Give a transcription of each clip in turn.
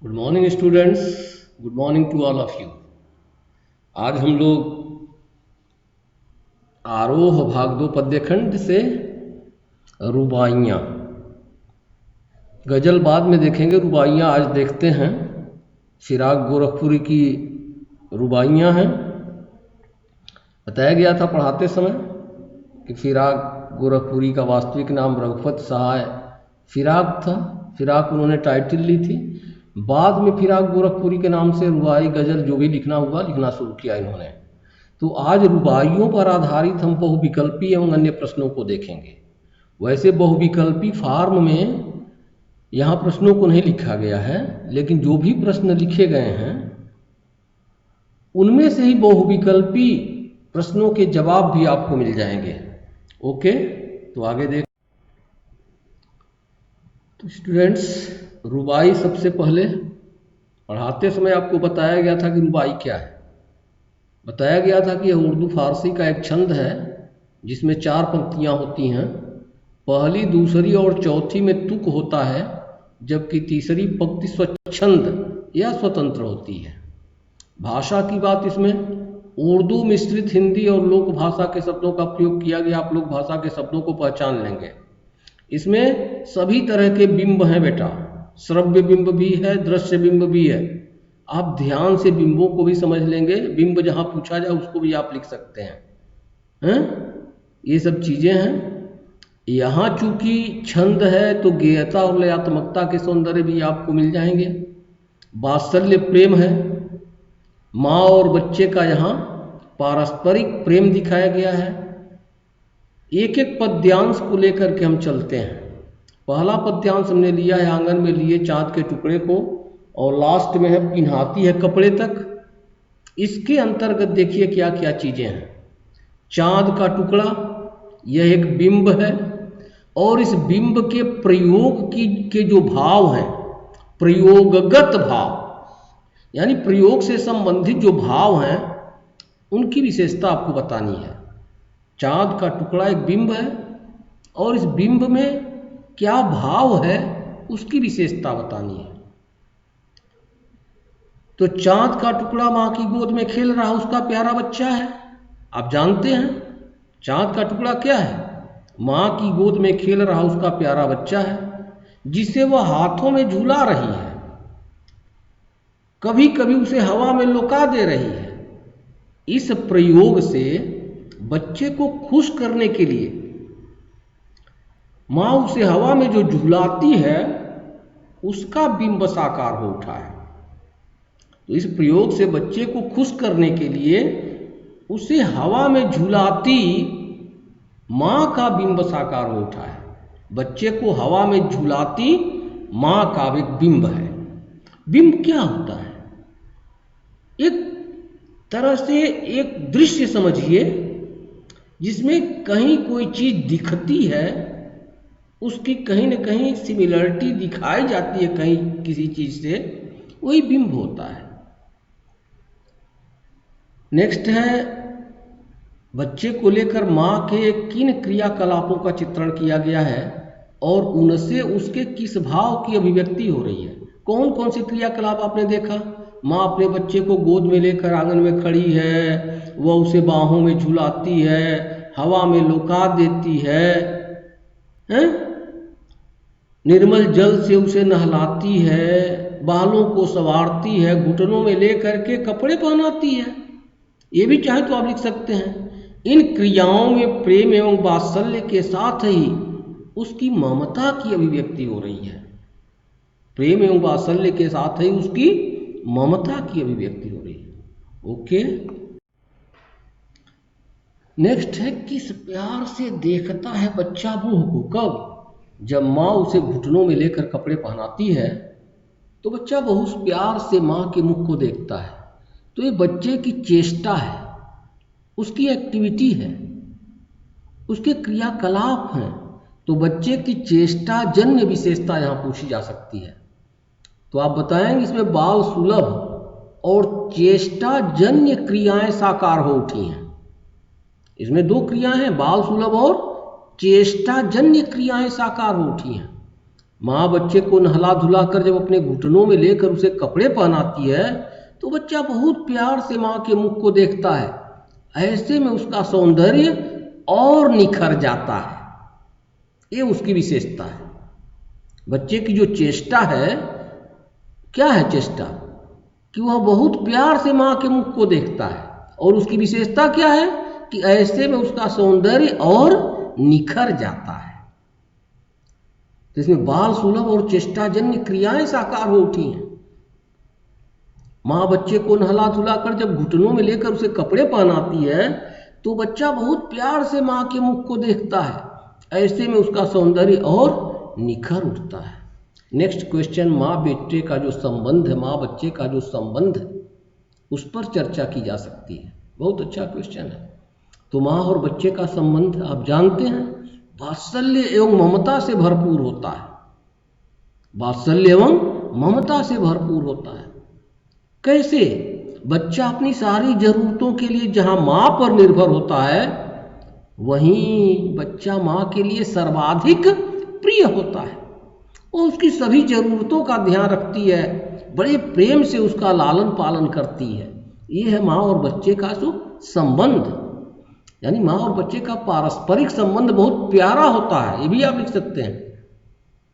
Good morning students. Good morning to all of you. आज हम लोग आरोह भाग 2 पद्यखंड से रुबाइयाँ, गजल बाद में देखेंगे, रुबाइयाँ आज देखते हैं। फिराक गोरखपुरी की रुबाइयाँ हैं। बताया गया था पढ़ाते समय कि फिराक गोरखपुरी का वास्तविक नाम रघुपत सहाय फिराक था। फिराक उन्होंने टाइटल ली थी। बाद में फिराक गोरखपुरी के नाम से रुबाई गजल जो भी लिखना हुआ लिखना शुरू किया इन्होंने। तो आज रुबाइयों पर आधारित हम बहुविकल्पी एवं अन्य प्रश्नों को देखेंगे। वैसे बहुविकल्पी फॉर्म में यहाँ प्रश्नों को नहीं लिखा गया है, लेकिन जो भी प्रश्न लिखे गए हैं उनमें से ही बहुविकल्पी प्रश्नों के जवाब भी आपको मिल जाएंगे। ओके, तो आगे देख। तो स्टूडेंट्स, रुबाई सबसे पहले पढ़ाते समय आपको बताया गया था कि रुबाई क्या है। बताया गया था कि यह उर्दू फारसी का एक छंद है जिसमें 4 पंक्तियाँ होती हैं। पहली, दूसरी और चौथी में तुक होता है, जबकि तीसरी पंक्ति स्वच्छंद या स्वतंत्र होती है। भाषा की बात इसमें उर्दू मिश्रित हिंदी और लोक भाषा के शब्दों का प्रयोग किया गया। आप लोग भाषा के शब्दों को पहचान लेंगे। इसमें सभी तरह के बिंब हैं बेटा। श्रव्य बिंब भी है, दृश्य बिंब भी है। आप ध्यान से बिंबों को भी समझ लेंगे। बिंब जहाँ पूछा जाए उसको भी आप लिख सकते हैं। ये सब चीज़ें हैं। यहाँ चूंकि छंद है तो गेयता और लयात्मकता के सौंदर्य भी आपको मिल जाएंगे। वात्सल्य प्रेम है। माँ और बच्चे का यहाँ पारस्परिक प्रेम दिखाया गया है। एक एक पद्यांश को लेकर के हम चलते हैं। पहला पद्यांश हमने लिया है, आंगन में लिए चाँद के टुकड़े को, और लास्ट में है पिन्हाती है कपड़े तक। इसके अंतर्गत देखिए क्या क्या चीज़ें हैं। चाँद का टुकड़ा यह एक बिंब है, और इस बिंब के प्रयोग के जो भाव हैं, प्रयोगगत भाव यानी प्रयोग से संबंधित जो भाव हैं, उनकी विशेषता आपको बतानी है। चाँद का टुकड़ा एक बिंब है और इस बिंब में क्या भाव है उसकी विशेषता बतानी है। तो चाँद का टुकड़ा माँ की गोद में खेल रहा, उसका प्यारा बच्चा है। आप जानते हैं चाँद का टुकड़ा क्या है? माँ की गोद में खेल रहा उसका प्यारा बच्चा है, जिसे वह हाथों में झूला रही है, कभी कभी उसे हवा में लुका दे रही है। इस प्रयोग से बच्चे को खुश करने के लिए माँ उसे हवा में जो झुलाती है उसका बिंब साकार हो उठा है। तो इस प्रयोग से बच्चे को खुश करने के लिए उसे हवा में झुलाती माँ का बिंब साकार हो उठा है। बच्चे को हवा में झुलाती माँ का एक बिंब है। बिंब क्या होता है? एक तरह से एक दृश्य समझिए जिसमें कहीं कोई चीज दिखती है, उसकी कहीं न कहीं सिमिलरिटी दिखाई जाती है कहीं किसी चीज से, वही बिंब होता है। नेक्स्ट है, बच्चे को लेकर माँ के किन क्रियाकलापों का चित्रण किया गया है और उनसे उसके किस भाव की अभिव्यक्ति हो रही है। कौन कौन से क्रियाकलाप आपने देखा? माँ अपने बच्चे को गोद में लेकर आंगन में खड़ी है, वह उसे बाहों में झुलाती है, हवा में लुका देती है, निर्मल जल से उसे नहलाती है, बालों को संवारती है, घुटनों में लेकर के कपड़े पहनाती है। ये भी चाहे तो आप लिख सकते हैं। इन क्रियाओं में प्रेम एवं वात्सल्य के साथ ही उसकी ममता की अभिव्यक्ति हो रही है। प्रेम एवं वात्सल्य के साथ ही उसकी ममता की अभिव्यक्ति हो रही है। ओके, नेक्स्ट है, किस प्यार से देखता है बच्चा मुंह को। कब? जब माँ उसे घुटनों में लेकर कपड़े पहनाती है तो बच्चा बहुत प्यार से माँ के मुख को देखता है। तो ये बच्चे की चेष्टा है, उसकी एक्टिविटी है, उसके क्रियाकलाप हैं। तो बच्चे की चेष्टा जन्य विशेषता यहाँ पूछी जा सकती है। तो आप बताएंगे इसमें बाल सुलभ और चेष्टा जन्य क्रियाएं साकार हो उठी हैं। इसमें 2 क्रियाएं हैं, बाल सुलभ और चेष्टा जन्य क्रियाएं साकार हो उठी हैं। माँ बच्चे को नहला धुला कर जब अपने घुटनों में लेकर उसे कपड़े पहनाती है तो बच्चा बहुत प्यार से माँ के मुख को देखता है, ऐसे में उसका सौंदर्य और निखर जाता है। ये उसकी विशेषता है। बच्चे की जो चेष्टा है, क्या है चेष्टा, कि वह बहुत प्यार से माँ के मुख को देखता है, और उसकी विशेषता क्या है कि ऐसे में उसका सौंदर्य और निखर जाता है। तो इसमें बाल सुलभ और चेष्टाजन्य क्रियाएं साकार हो उठी हैं। माँ बच्चे को नहला धुला कर जब घुटनों में लेकर उसे कपड़े पहनाती है तो बच्चा बहुत प्यार से माँ के मुख को देखता है, ऐसे में उसका सौंदर्य और निखर उठता है। नेक्स्ट क्वेश्चन, माँ बेटे का जो संबंध है, माँ बच्चे का जो संबंध है, उस पर चर्चा की जा सकती है। बहुत अच्छा क्वेश्चन है। तो माँ और बच्चे का संबंध आप जानते हैं वात्सल्य एवं ममता से भरपूर होता है। वात्सल्य एवं ममता से भरपूर होता है। कैसे? बच्चा अपनी सारी जरूरतों के लिए जहाँ माँ पर निर्भर होता है, वहीं बच्चा माँ के लिए सर्वाधिक प्रिय होता है। वो उसकी सभी जरूरतों का ध्यान रखती है, बड़े प्रेम से उसका लालन पालन करती है। ये है माँ और बच्चे का जो संबंध, यानी माँ और बच्चे का पारस्परिक संबंध बहुत प्यारा होता है। ये भी आप लिख सकते हैं,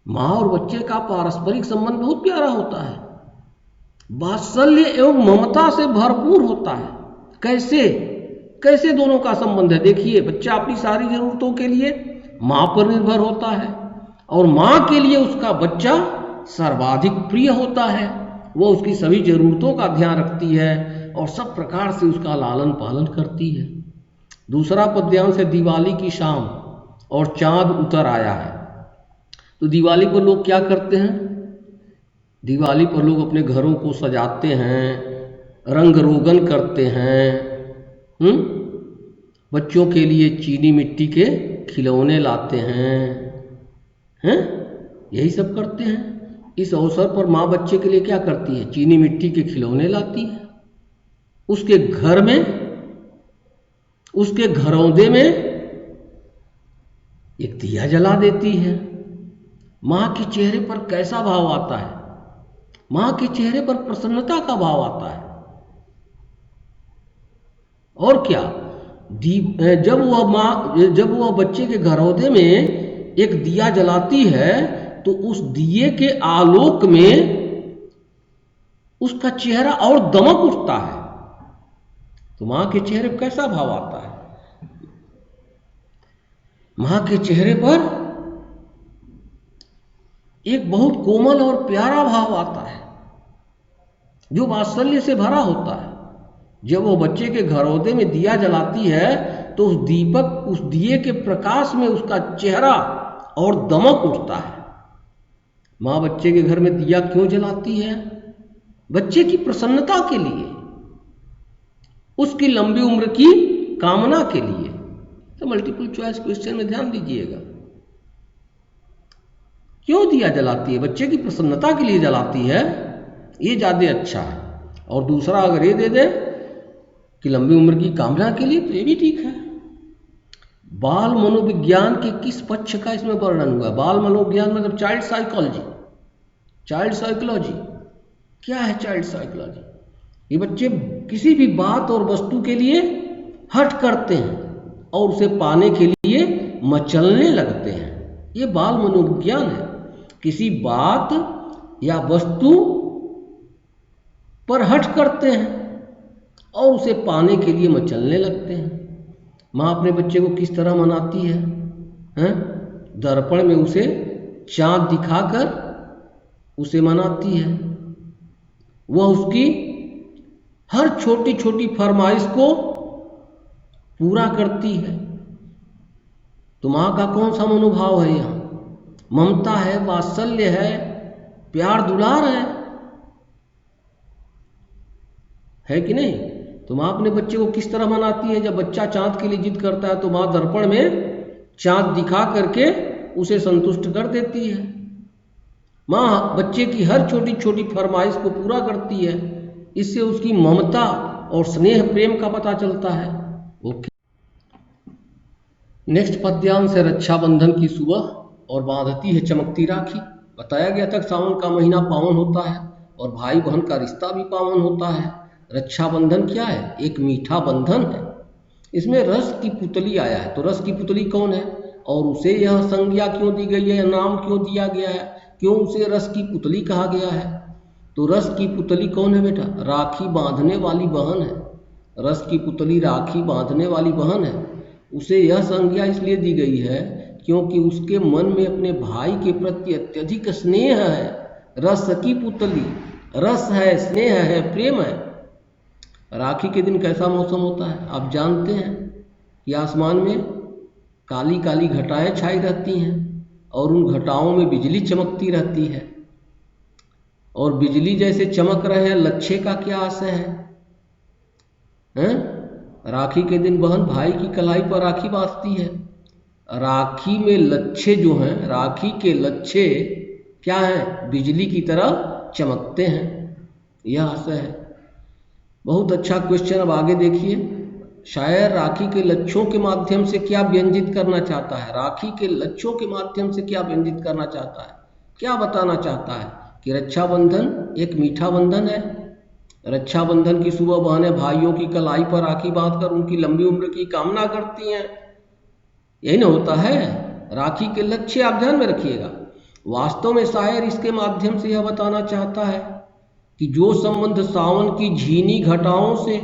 माँ और बच्चे का पारस्परिक संबंध बहुत प्यारा होता है, वात्सल्य एवं ममता से भरपूर होता है। कैसे? कैसे दोनों का संबंध है? देखिए, बच्चा अपनी सारी जरूरतों के लिए माँ पर निर्भर होता है और माँ के लिए उसका बच्चा सर्वाधिक प्रिय होता है। वह उसकी सभी जरूरतों का ध्यान रखती है और सब प्रकार से उसका लालन पालन करती है। दूसरा पद्यांश है, दिवाली की शाम और चांद उतर आया है। तो दिवाली पर लोग क्या करते हैं? दिवाली पर लोग अपने घरों को सजाते हैं, रंग रोगन करते हैं, बच्चों के लिए चीनी मिट्टी के खिलौने लाते हैं, यही सब करते हैं। इस अवसर पर माँ बच्चे के लिए क्या करती है? चीनी मिट्टी के खिलौने लाती है, उसके घर में, उसके घरौंदे में एक दिया जला देती है। माँ के चेहरे पर कैसा भाव आता है? माँ के चेहरे पर प्रसन्नता का भाव आता है। और क्या, जब वह बच्चे के घरौंदे में एक दिया जलाती है तो उस दिए के आलोक में उसका चेहरा और दमक उठता है। तो माँ के चेहरे पर कैसा भाव आता है? माँ के चेहरे पर एक बहुत कोमल और प्यारा भाव आता है जो वात्सल्य से भरा होता है। जब वो बच्चे के घरौंदे में दिया जलाती है तो उस दिए के प्रकाश में उसका चेहरा और दमक उठता है। माँ बच्चे के घर में दिया क्यों जलाती है? बच्चे की प्रसन्नता के लिए, उसकी लंबी उम्र की कामना के लिए। तो मल्टीपल चॉइस क्वेश्चन में ध्यान दीजिएगा। क्यों दिया जलाती है? बच्चे की प्रसन्नता के लिए जलाती है, ये ज़्यादा अच्छा है। और दूसरा अगर ये दे दे कि लंबी उम्र की कामना के लिए, तो ये भी ठीक है। बाल मनोविज्ञान के किस पक्ष का इसमें वर्णन हुआ? बाल मनोविज्ञान मतलब चाइल्ड साइकोलॉजी। चाइल्ड साइकोलॉजी क्या है? चाइल्ड साइकोलॉजी, ये बच्चे किसी भी बात और वस्तु के लिए हट करते हैं और उसे पाने के लिए मचलने लगते हैं। ये बाल मनोविज्ञान है। किसी बात या वस्तु पर हट करते हैं और उसे पाने के लिए मचलने लगते हैं। माँ अपने बच्चे को किस तरह मनाती है? दर्पण में उसे चाँद दिखाकर उसे मनाती है। वह उसकी हर छोटी छोटी फरमाइश को पूरा करती है। तो माँ का कौन सा मनोभाव है यहाँ? ममता है, वात्सल्य है, प्यार दुलार है कि नहीं? तो माँ अपने बच्चे को किस तरह मनाती है? जब बच्चा चाँद के लिए जिद करता है तो माँ दर्पण में चाँद दिखा करके उसे संतुष्ट कर देती है। माँ बच्चे की हर छोटी छोटी फरमाइश को पूरा करती है। इससे उसकी ममता और स्नेह प्रेम का पता चलता है। ओके, नेक्स्ट पद्यांश है, रक्षाबंधन की सुबह और बांधती है चमकती राखी। बताया गया था कि सावन का महीना पावन होता है और भाई बहन का रिश्ता भी पावन होता है। रक्षाबंधन क्या है? एक मीठा बंधन है। इसमें रस की पुतली आया है, तो रस की पुतली कौन है और उसे यह संज्ञा क्यों दी गई है, नाम क्यों दिया गया है, क्यों उसे रस की पुतली कहा गया है? तो रस की पुतली कौन है बेटा? राखी बांधने वाली बहन है। रस की पुतली राखी बांधने वाली बहन है। उसे यह संज्ञा इसलिए दी गई है क्योंकि उसके मन में अपने भाई के प्रति अत्यधिक स्नेह है। रस की पुतली, रस है, स्नेह है, प्रेम है। राखी के दिन कैसा मौसम होता है आप जानते हैं कि आसमान में काली काली घटाएं छाई रहती हैं और उन घटाओं में बिजली चमकती रहती है। और बिजली जैसे चमक रहे हैं, लच्छे का क्या आशय है? राखी के दिन बहन भाई की कलाई पर राखी बांधती है। राखी में लच्छे जो हैं, राखी के लच्छे क्या हैं? बिजली की तरह चमकते हैं। यह आशय है। बहुत अच्छा क्वेश्चन। अब आगे देखिए, शायर राखी के लच्छों के माध्यम से क्या व्यंजित करना चाहता है? राखी के लच्छों के माध्यम से क्या व्यंजित करना चाहता है, क्या बताना चाहता है? कि रक्षाबंधन एक मीठा बंधन है। रक्षाबंधन की सुबह बहनें भाइयों की कलाई पर राखी बांधकर उनकी लंबी उम्र की कामना करती हैं। यही ना होता है राखी के लच्छे, आप ध्यान में रखिएगा। वास्तव में शायर इसके माध्यम से यह बताना चाहता है कि जो संबंध सावन की झीनी घटाओं से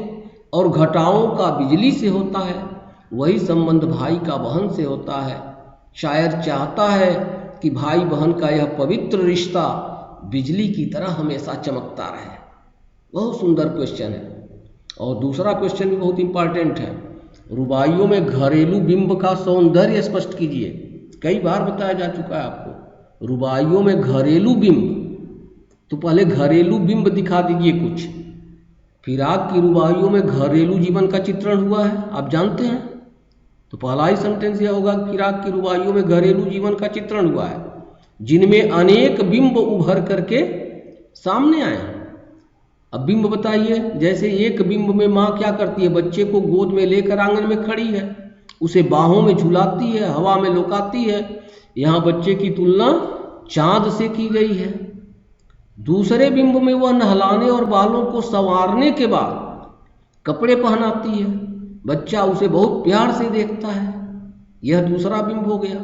और घटाओं का बिजली से होता है, वही संबंध भाई का बहन से होता है। शायर चाहता है कि भाई बहन का यह पवित्र रिश्ता बिजली की तरह हमेशा चमकता रहे। बहुत सुंदर क्वेश्चन है। और दूसरा क्वेश्चन भी बहुत इंपॉर्टेंट है। रुबाइयों में घरेलू बिंब का सौंदर्य स्पष्ट कीजिए। कई बार बताया जा चुका है आपको, रुबाइयों में घरेलू बिंब। तो पहले घरेलू बिंब दिखा दीजिए कुछ। फिराक की रुबाइयों में घरेलू जीवन का चित्रण हुआ है, आप जानते हैं। तो पहला ही सेंटेंस यह होगा, फिराक की रुबाइयों में घरेलू जीवन का चित्रण हुआ है जिनमें अनेक बिंब उभर करके सामने आए हैं। अब बिंब बताइए। जैसे एक बिंब में माँ क्या करती है? बच्चे को गोद में लेकर आंगन में खड़ी है, उसे बाहों में झुलाती है, हवा में लुकाती है। यहाँ बच्चे की तुलना चांद से की गई है। दूसरे बिंब में वह नहलाने और बालों को संवारने के बाद कपड़े पहनाती है, बच्चा उसे बहुत प्यार से देखता है। यह दूसरा बिंब हो गया।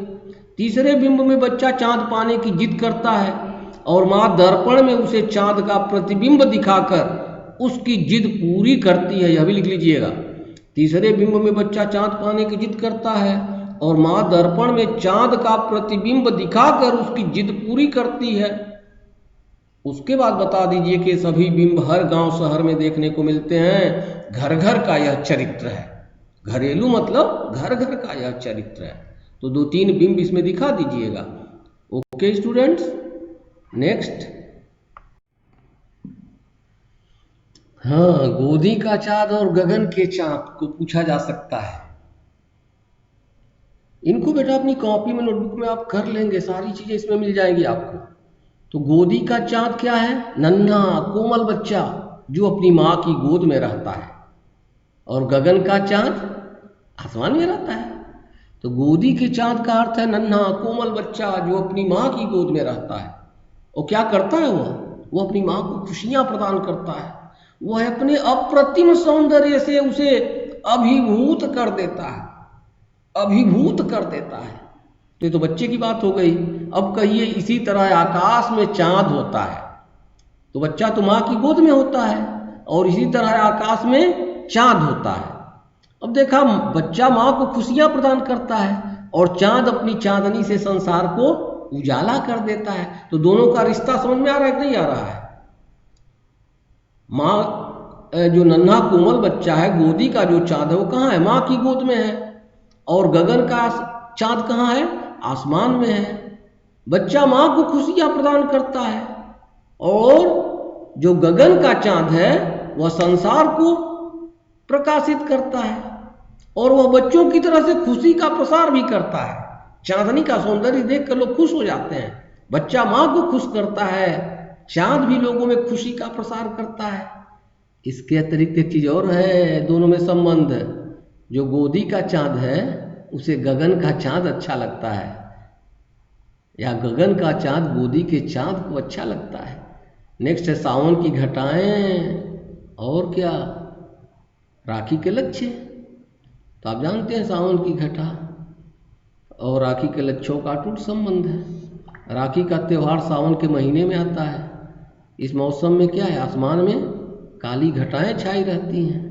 तीसरे बिंब में बच्चा चांद पाने की जिद करता है और माँ दर्पण में उसे चांद का प्रतिबिंब दिखाकर उसकी जिद पूरी करती है। यह भी लिख लीजिएगा। तीसरे बिंब में बच्चा चांद पाने की जिद करता है और माँ दर्पण में चांद का प्रतिबिंब दिखाकर उसकी जिद पूरी करती है। उसके बाद बता दीजिए कि सभी बिंब हर गांव शहर में देखने को मिलते हैं। घर घर का यह चरित्र है। घरेलू मतलब घर घर का यह चरित्र है। तो दो तीन बिंब इसमें दिखा दीजिएगा। Okay students, next. हाँ, गोदी का चाँद और गगन के चाँद को पूछा जा सकता है। इनको बेटा अपनी कॉपी में, नोटबुक में आप कर लेंगे, सारी चीजें इसमें मिल जाएगी आपको। तो गोदी का चाँद क्या है? नन्हा कोमल बच्चा जो अपनी माँ की गोद में रहता है। और गगन का चाँद आसमान में रहता है। तो गोदी के चाँद का अर्थ है नन्हा कोमल बच्चा जो अपनी माँ की गोद में रहता है। और क्या करता है वो अपनी माँ को खुशियाँ प्रदान करता है। वह अपने अप्रतिम सौंदर्य से उसे अभिभूत कर देता है, अभिभूत कर देता है। तो ये तो बच्चे की बात हो गई। अब कहिए इसी तरह आकाश में चाँद होता है। तो बच्चा तो माँ की गोद में होता है और इसी तरह आकाश में चाँद होता है। अब देखा, बच्चा माँ को खुशियाँ प्रदान करता है और चाँद अपनी चांदनी से संसार को उजाला कर देता है। तो दोनों का रिश्ता समझ में आ रहा है कि नहीं आ रहा है? माँ जो नन्हा कोमल बच्चा है, गोदी का जो चाँद है वो कहाँ है? माँ की गोद में है। और गगन का चाँद कहाँ है? आसमान में है। बच्चा माँ को खुशियाँ प्रदान करता है और जो गगन का चाँद है वह संसार को प्रकाशित करता है और वह बच्चों की तरह से खुशी का प्रसार भी करता है। चांदनी का सौंदर्य देखकर लोग खुश हो जाते हैं। बच्चा माँ को खुश करता है, चांद भी लोगों में खुशी का प्रसार करता है। इसके अतिरिक्त एक चीज और है दोनों में संबंध। जो गोदी का चाँद है उसे गगन का चाँद अच्छा लगता है। या गगन का चाँद गोदी के चाँद को अच्छा लगता है। नेक्स्ट है सावन की घटाएं और क्या, राखी के लच्छे। तो आप जानते हैं सावन की घटा और राखी के लच्छों का अटूट संबंध है। राखी का त्यौहार सावन के महीने में आता है। इस मौसम में क्या है, आसमान में काली घटाएं छाई रहती हैं।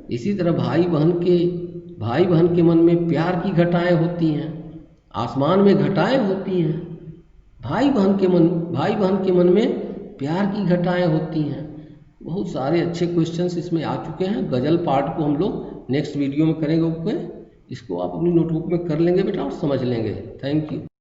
इसी तरह भाई बहन के मन में प्यार की घटाएं होती हैं। आसमान में घटाएं होती हैं। भाई बहन के मन में प्यार की घटाएं होती हैं। बहुत सारे अच्छे क्वेश्चंस इसमें आ चुके हैं। गज़ल पार्ट को हम लोग नेक्स्ट वीडियो में करेंगे। इसको आप अपनी नोटबुक में कर लेंगे बेटा और समझ लेंगे। Thank you.